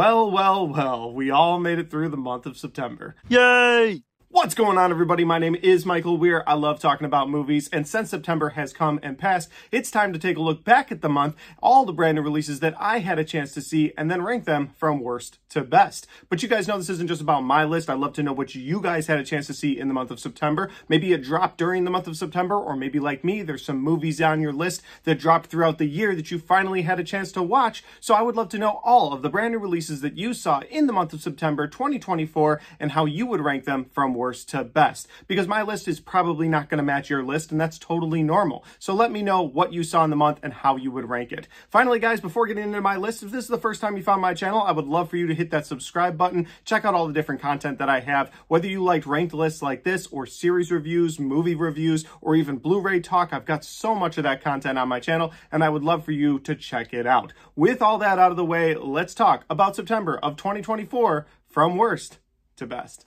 Well, well, well, we all made it through the month of September. Yay! What's going on, everybody? My name is Michael Weer. I love talking about movies, and since September has come and passed, it's time to take a look back at the month, all the brand new releases that I had a chance to see, and then rank them from worst to best. But you guys know this isn't just about my list. I'd love to know what you guys had a chance to see in the month of September. Maybe it dropped during the month of September, or maybe like me, there's some movies on your list that dropped throughout the year that you finally had a chance to watch. So I would love to know all of the brand new releases that you saw in the month of September 2024 and how you would rank them from worst to best. Because my list is probably not going to match your list, and that's totally normal. So let me know what you saw in the month and how you would rank it. Finally, guys, before getting into my list, if this is the first time you found my channel, I would love for you to hit that subscribe button. Check out all the different content that I have. Whether you like ranked lists like this, or series reviews, movie reviews, or even Blu-ray talk, I've got so much of that content on my channel, and I would love for you to check it out. With all that out of the way, let's talk about September of 2024 from worst to best.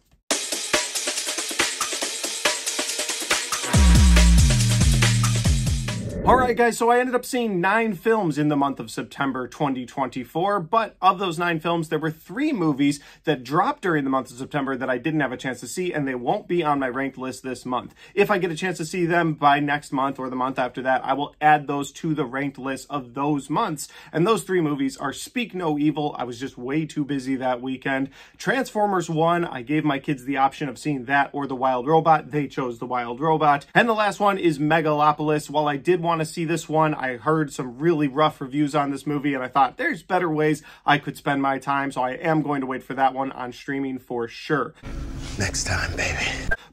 Alright guys, so I ended up seeing 9 films in the month of September 2024, but of those 9 films, there were 3 movies that dropped during the month of September that I didn't have a chance to see, and they won't be on my ranked list this month. If I get a chance to see them by next month or the month after that, I will add those to the ranked list of those months, and those 3 movies are Speak No Evil. I was just way too busy that weekend. Transformers 1, I gave my kids the option of seeing that or The Wild Robot. They chose The Wild Robot. And the last one is Megalopolis. While I did want to see this one, I heard some really rough reviews on this movie, and I thought there's better ways I could spend my time, so I am going to wait for that one on streaming for sure. Next time, baby.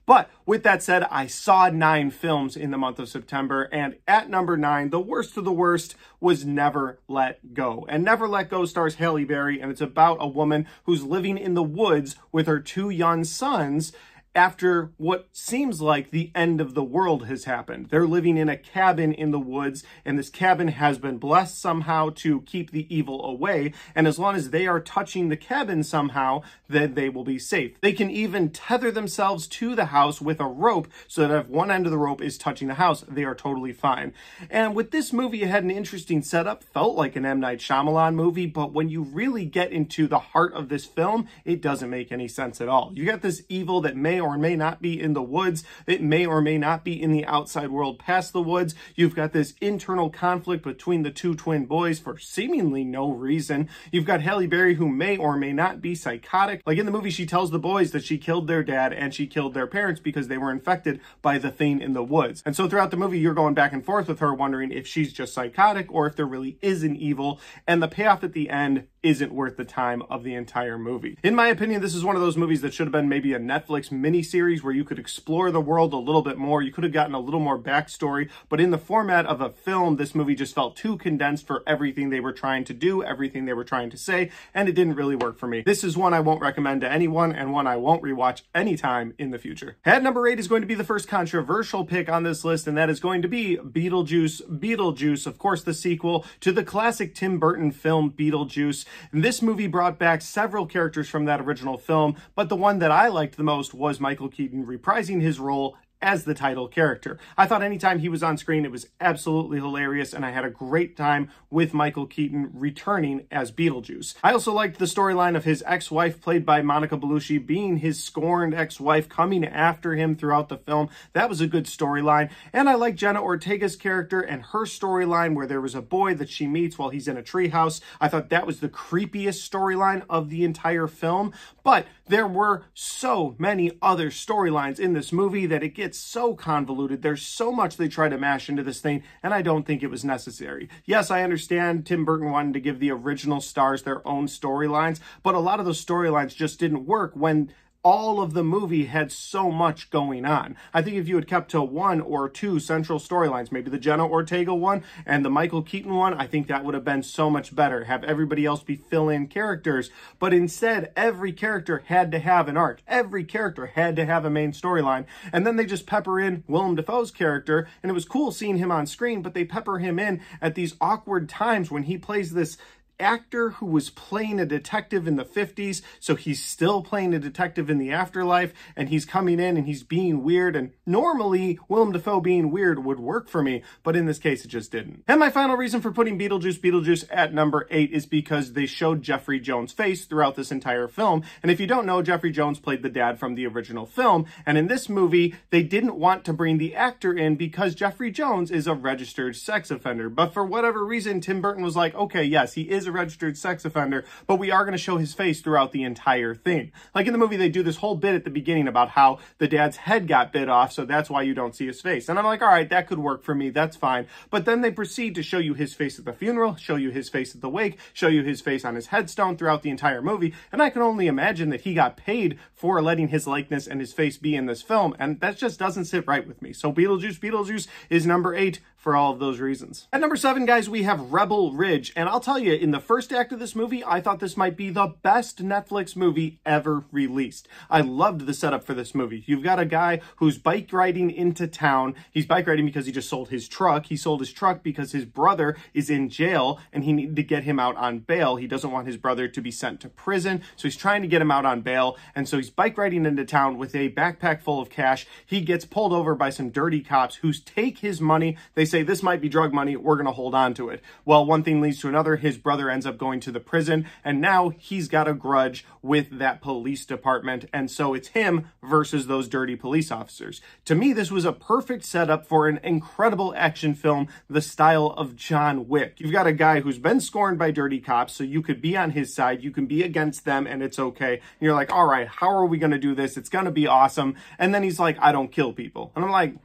But with that said, I saw 9 films in the month of September, and at number 9, the worst of the worst was Never Let Go. And Never Let Go stars Halle Berry, and it's about a woman who's living in the woods with her 2 young sons after what seems like the end of the world has happened. They're living in a cabin in the woods, and this cabin has been blessed somehow to keep the evil away, and as long as they are touching the cabin somehow, then they will be safe. They can even tether themselves to the house with a rope, so that if one end of the rope is touching the house, they are totally fine. And with this movie, it had an interesting setup, felt like an M. Night Shyamalan movie, but when you really get into the heart of this film, it doesn't make any sense at all. You got this evil that may or may not be in the woods. It may or may not be in the outside world past the woods. You've got this internal conflict between the 2 twin boys for seemingly no reason. You've got Halle Berry, who may or may not be psychotic. Like in the movie, she tells the boys that she killed their dad and she killed their parents because they were infected by the thing in the woods. And so throughout the movie, you're going back and forth with her, wondering if she's just psychotic or if there really is an evil. And the payoff at the end isn't worth the time of the entire movie. In my opinion, this is one of those movies that should have been maybe a Netflix miniseries where you could explore the world a little bit more. You could have gotten a little more backstory, but in the format of a film, this movie just felt too condensed for everything they were trying to do, everything they were trying to say, and it didn't really work for me. This is one I won't recommend to anyone, and one I won't rewatch anytime in the future. At number 8 is going to be the first controversial pick on this list, and that is going to be Beetlejuice. Beetlejuice, of course, the sequel to the classic Tim Burton film Beetlejuice. This movie brought back several characters from that original film, but the one that I liked the most was Michael Keaton reprising his role as the title character. I thought anytime he was on screen, it was absolutely hilarious, and I had a great time with Michael Keaton returning as Beetlejuice. I also liked the storyline of his ex-wife, played by Monica Bellucci, being his scorned ex-wife, coming after him throughout the film. That was a good storyline. And I liked Jenna Ortega's character and her storyline, where there was a boy that she meets while he's in a treehouse. I thought that was the creepiest storyline of the entire film. But there were so many other storylines in this movie that it gets so convoluted. There's so much they try to mash into this thing, and I don't think it was necessary. Yes, I understand Tim Burton wanted to give the original stars their own storylines, but a lot of those storylines just didn't work when all of the movie had so much going on. I think if you had kept to 1 or 2 central storylines, maybe the Jenna Ortega one and the Michael Keaton one, I think that would have been so much better. Have everybody else be fill-in characters. But instead, every character had to have an arc. Every character had to have a main storyline. And then they just pepper in Willem Dafoe's character, and it was cool seeing him on screen, but they pepper him in at these awkward times when he plays this actor who was playing a detective in the 50s, so he's still playing a detective in the afterlife, and he's coming in and he's being weird, and normally Willem Dafoe being weird would work for me, but in this case it just didn't. And my final reason for putting Beetlejuice at number 8 is because they showed Jeffrey Jones' face throughout this entire film, and if you don't know, Jeffrey Jones played the dad from the original film, and in this movie, they didn't want to bring the actor in because Jeffrey Jones is a registered sex offender, but for whatever reason, Tim Burton was like, okay, yes, he is a registered sex offender, but we are going to show his face throughout the entire thing. Like in the movie, they do this whole bit at the beginning about how the dad's head got bit off, so that's why you don't see his face. And I'm like, all right, that could work for me, that's fine. But then they proceed to show you his face at the funeral, show you his face at the wake, show you his face on his headstone throughout the entire movie, and I can only imagine that he got paid for letting his likeness and his face be in this film, and that just doesn't sit right with me. So Beetlejuice is number 8 for all of those reasons. At number 7, guys, we have Rebel Ridge, and I'll tell you, in the first act of this movie, I thought this might be the best Netflix movie ever released. I loved the setup for this movie. You've got a guy who's bike riding into town. He's bike riding because he just sold his truck. He sold his truck because his brother is in jail, and he needed to get him out on bail. He doesn't want his brother to be sent to prison, so he's trying to get him out on bail, and so he's bike riding into town with a backpack full of cash. He gets pulled over by some dirty cops who take his money. They say, this might be drug money, we're going to hold on to it. Well, one thing leads to another. His brother ends up going to the prison, and now he's got a grudge with that police department, and so it's him versus those dirty police officers. To me, this was a perfect setup for an incredible action film, the style of John Wick. You've got a guy who's been scorned by dirty cops, so you could be on his side, you can be against them, and it's okay. And you're like, all right, how are we going to do this? It's going to be awesome. And then he's like, I don't kill people. And I'm like,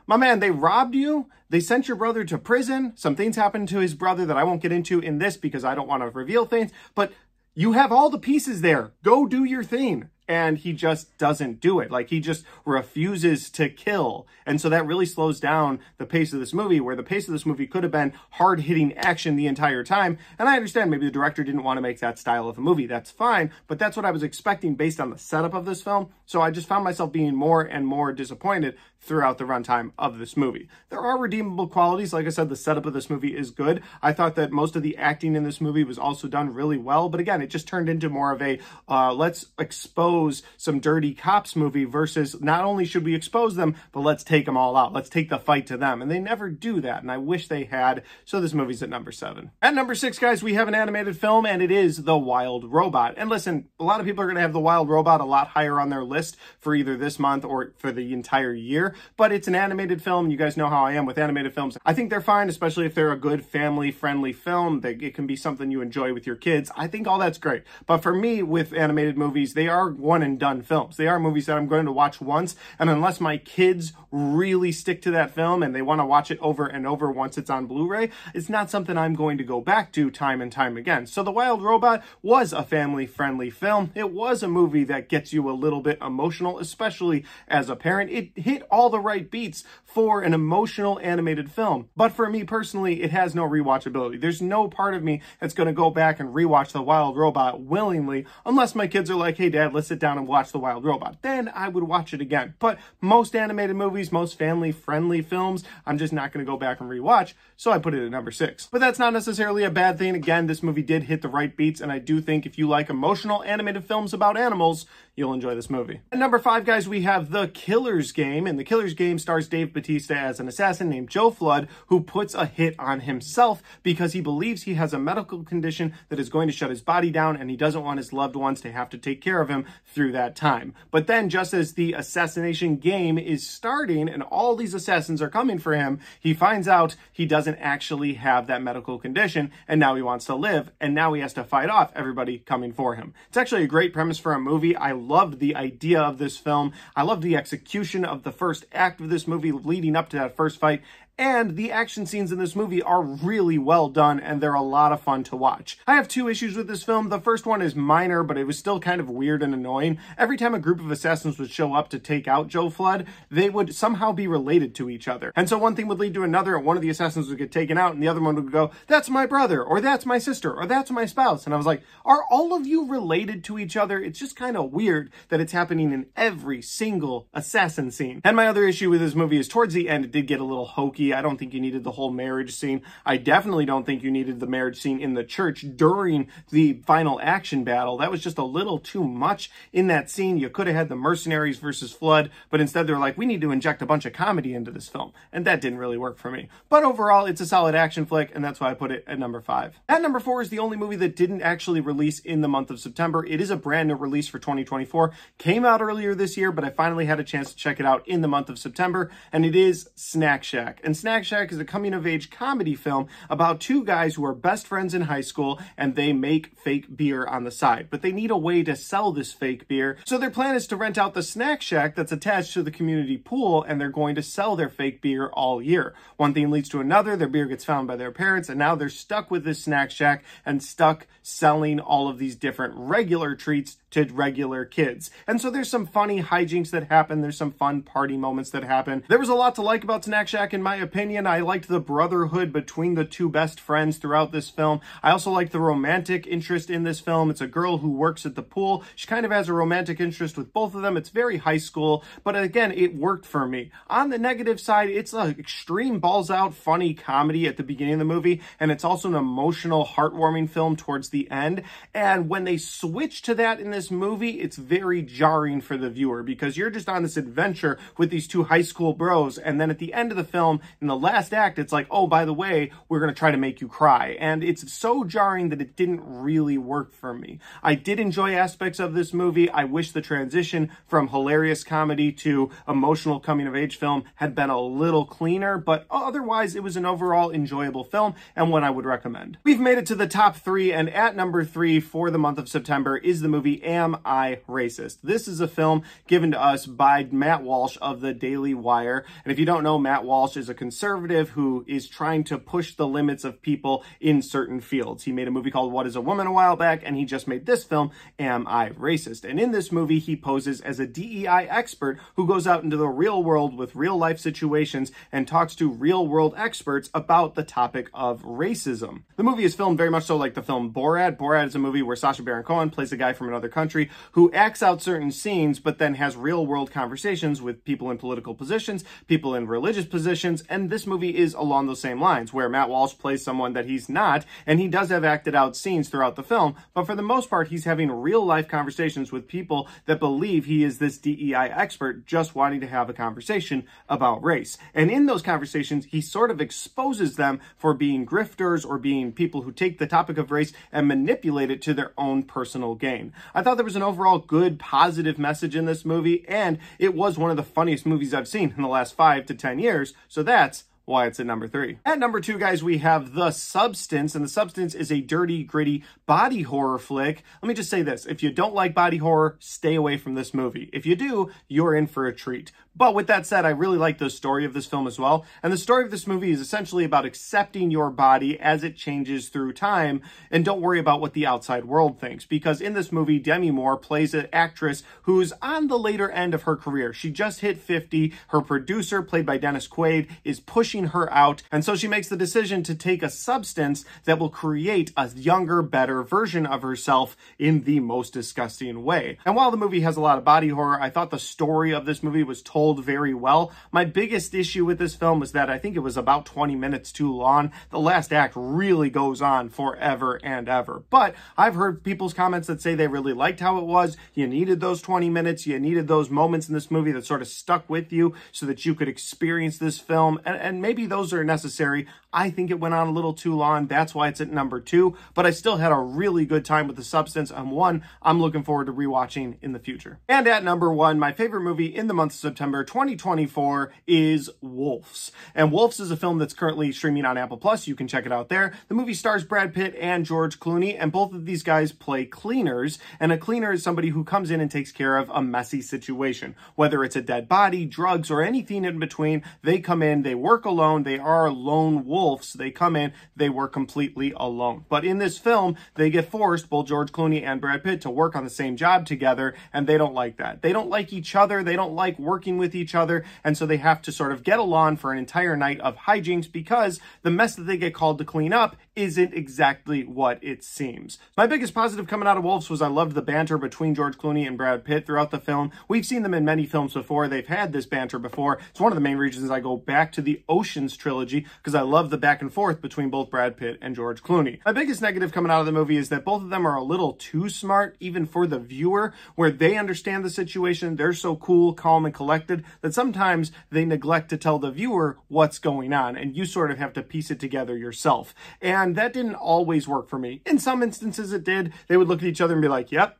my man, they robbed you. They sent your brother to prison. Some things happened to his brother that I won't get into in this because I don't want to reveal things. But you have all the pieces there. Go do your thing. And he just doesn't do it. Like, he just refuses to kill. And so that really slows down the pace of this movie, where the pace of this movie could have been hard-hitting action the entire time. And I understand maybe the director didn't want to make that style of a movie. That's fine, but that's what I was expecting based on the setup of this film. So I just found myself being more and more disappointed throughout the runtime of this movie. There are redeemable qualities. Like I said, the setup of this movie is good. I thought that most of the acting in this movie was also done really well. But again, it just turned into more of a let's expose some dirty cops movie versus not only should we expose them, but let's take them all out. Let's take the fight to them. And they never do that. And I wish they had. So this movie's at number 7. At number 6, guys, we have an animated film, and it is The Wild Robot. And listen, a lot of people are going to have The Wild Robot a lot higher on their list for either this month or for the entire year. But it's an animated film. You guys know how I am with animated films. I think they're fine, especially if they're a good family-friendly film. It can be something you enjoy with your kids. I think all that's great. But for me, with animated movies, they are one and done films. They are movies that I'm going to watch once, and unless my kids really stick to that film and they want to watch it over and over once it's on Blu-ray, it's not something I'm going to go back to time and time again. So The Wild Robot was a family-friendly film. It was a movie that gets you a little bit emotional, especially as a parent. It hit all the right beats for an emotional animated film. But for me personally, it has no rewatchability. There's no part of me that's going to go back and rewatch The Wild Robot willingly, unless my kids are like, hey, Dad, let's sit down and watch The Wild Robot. Then I would watch it again. But most animated movies, most family-friendly films, I'm just not going to go back and rewatch, so I put it at number 6. But that's not necessarily a bad thing. Again, this movie did hit the right beats, and I do think if you like emotional animated films about animals, you'll enjoy this movie. At number 5, guys, we have The Killer's Game, and The Killer's Game stars Dave Bautista as an assassin named Joe Flood, who puts a hit on himself because he believes he has a medical condition that is going to shut his body down, and he doesn't want his loved ones to have to take care of him through that time. But then, just as the assassination game is starting and all these assassins are coming for him, he finds out he doesn't actually have that medical condition, and now he wants to live, and now he has to fight off everybody coming for him. It's actually a great premise for a movie. I loved the idea of this film. I loved the execution of the first act of this movie leading up to that first fight. And the action scenes in this movie are really well done, and they're a lot of fun to watch. I have 2 issues with this film. The first one is minor, but it was still kind of weird and annoying. Every time a group of assassins would show up to take out Joe Flood, they would somehow be related to each other. And so one thing would lead to another, and one of the assassins would get taken out, and the other one would go, that's my brother, or that's my sister, or that's my spouse. And I was like, are all of you related to each other? It's just kind of weird that it's happening in every single assassin scene. And my other issue with this movie is towards the end, it did get a little hokey. hokey. I don't think you needed the whole marriage scene. I definitely don't think you needed the marriage scene in the church during the final action battle. That was just a little too much in that scene. You could have had the mercenaries versus Flood, but instead they're like, we need to inject a bunch of comedy into this film. And that didn't really work for me. But overall, it's a solid action flick, and that's why I put it at number 5. At number 4 is the only movie that didn't actually release in the month of September. It is a brand new release for 2024. Came out earlier this year, but I finally had a chance to check it out in the month of September, and it is Snack Shack. And Snack Shack is a coming-of-age comedy film about two guys who are best friends in high school, and they make fake beer on the side. But they need a way to sell this fake beer, so their plan is to rent out the Snack Shack that's attached to the community pool, and they're going to sell their fake beer all year. One thing leads to another, their beer gets found by their parents, and now they're stuck with this Snack Shack and stuck selling all of these different regular treats to regular kids. And so there's some funny hijinks that happen. There's some fun party moments that happen. There was a lot to like about Snack Shack, in my opinion. I liked the brotherhood between the two best friends throughout this film. I also like the romantic interest in this film. It's a girl who works at the pool. She kind of has a romantic interest with both of them. It's very high school, but again, it worked for me. On the negative side, it's an extreme balls out funny comedy at the beginning of the movie, and it's also an emotional, heartwarming film towards the end. And when they switch to that in this movie, it's very jarring for the viewer, because you're just on this adventure with these two high school bros, and then at the end of the film, in the last act, it's like, oh, by the way, we're going to try to make you cry. And it's so jarring that it didn't really work for me. I did enjoy aspects of this movie. I wish the transition from hilarious comedy to emotional coming-of-age film had been a little cleaner, but otherwise, it was an overall enjoyable film and one I would recommend. We've made it to the top 3, and at number 3 for the month of September is the movie Am I Racist? This is a film given to us by Matt Walsh of the Daily Wire. And if you don't know, Matt Walsh is a conservative who is trying to push the limits of people in certain fields. He made a movie called What is a Woman a while back, and he just made this film, Am I Racist? And in this movie, he poses as a DEI expert who goes out into the real world with real life situations and talks to real world experts about the topic of racism. The movie is filmed very much so like the film Borat. Borat is a movie where Sacha Baron Cohen plays a guy from another country who acts out certain scenes, but then has real world conversations with people in political positions, people in religious positions, and this movie is along those same lines, where Matt Walsh plays someone that he's not, and he does have acted out scenes throughout the film, but for the most part, he's having real life conversations with people that believe he is this DEI expert just wanting to have a conversation about race. And in those conversations, he sort of exposes them for being grifters or being people who take the topic of race and manipulate it to their own personal gain. I thought there was an overall good, positive message in this movie, and it was one of the funniest movies I've seen in the last 5 to 10 years, so that's why it's at number 3. At number 2, guys, we have The Substance, and The Substance is a dirty, gritty body horror flick. Let me just say this. If you don't like body horror, stay away from this movie. If you do, you're in for a treat. But with that said, I really like the story of this film as well. And the story of this movie is essentially about accepting your body as it changes through time, and don't worry about what the outside world thinks. Because in this movie, Demi Moore plays an actress who's on the later end of her career. She just hit 50. Her producer, played by Dennis Quaid, is pushing her out. And so she makes the decision to take a substance that will create a younger, better version of herself in the most disgusting way. And while the movie has a lot of body horror, I thought the story of this movie was told very well. My biggest issue with this film was that I think it was about 20 minutes too long. The last act really goes on forever and ever. But I've heard people's comments that say they really liked how it was. You needed those 20 minutes. You needed those moments in this movie that sort of stuck with you so that you could experience this film. And maybe those are necessary. I think it went on a little too long. That's why it's at number 2. But I still had a really good time with The Substance, and one I'm looking forward to rewatching in the future. And at number 1, my favorite movie in the month of September 2024 is Wolves. And Wolves is a film that's currently streaming on Apple Plus. You can check it out there. The movie stars Brad Pitt and George Clooney, and both of these guys play cleaners. And a cleaner is somebody who comes in and takes care of a messy situation. Whether it's a dead body, drugs, or anything in between, they come in, they work alone, they are lone wolves. They come in, they work completely alone. But in this film, they get forced, both George Clooney and Brad Pitt, to work on the same job together, and they don't like that. They don't like each other, they don't like working with each other, and so they have to sort of get along for an entire night of hijinks because the mess that they get called to clean up isn't exactly what it seems. My biggest positive coming out of Wolves was I loved the banter between George Clooney and Brad Pitt throughout the film. We've seen them in many films before. They've had this banter before. It's one of the main reasons I go back to the Ocean's trilogy, because I love the back and forth between both Brad Pitt and George Clooney. My biggest negative coming out of the movie is that both of them are a little too smart, even for the viewer, where they understand the situation. They're so cool, calm, and collected that sometimes they neglect to tell the viewer what's going on, and you sort of have to piece it together yourself. And that didn't always work for me. In some instances it did. They would look at each other and be like, yep,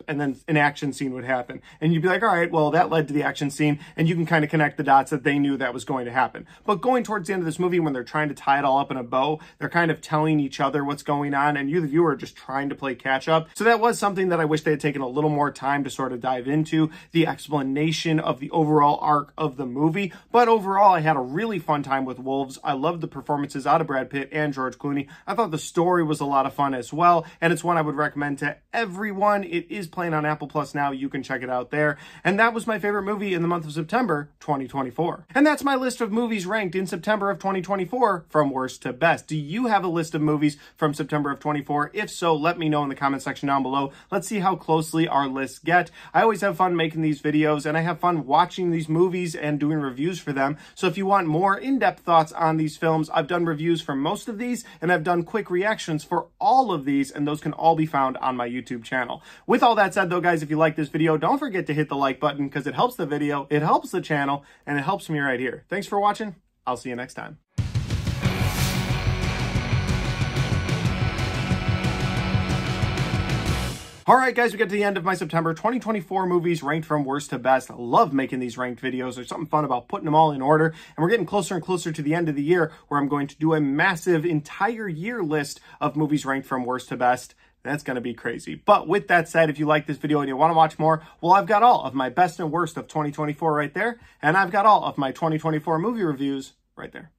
and then an action scene would happen. And you'd be like, all right, well, that led to the action scene, and you can kind of connect the dots that they knew that was going to happen. But going towards the end of this movie, when they're trying to tie it all up in a bow, they're kind of telling each other what's going on, and you, the viewer, are just trying to play catch up. So that was something that I wish they had taken a little more time to sort of dive into, the explanation of the overall arc of the movie. But overall, I had a really fun time with Wolves. I loved the performances out of Brad Pitt and George Clooney. I thought the story was a lot of fun as well, and it's one I would recommend to everyone. It is playing on Apple Plus now. You can check it out there. And that was my favorite movie in the month of September 2024. And that's my list of movies ranked in September of 2024 from worst to best. Do you have a list of movies from September of 24? If so, let me know in the comment section down below. Let's see how closely our lists get. I always have fun making these videos, and I have fun watching these movies and doing reviews for them. So if you want more in-depth thoughts on these films, I've done reviews for most of these, and I've done quick reactions for all of these, and those can all be found on my YouTube channel. With all that said, though, guys, if you like this video, don't forget to hit the like button, because it helps the video, it helps the channel, and it helps me right here. Thanks for watching. I'll see you next time. All right, guys, we get to the end of my September 2024 movies ranked from worst to best. I love making these ranked videos. There's something fun about putting them all in order. And we're getting closer and closer to the end of the year, where I'm going to do a massive entire year list of movies ranked from worst to best. That's going to be crazy. But with that said, if you like this video and you want to watch more, well, I've got all of my best and worst of 2024 right there. And I've got all of my 2024 movie reviews right there.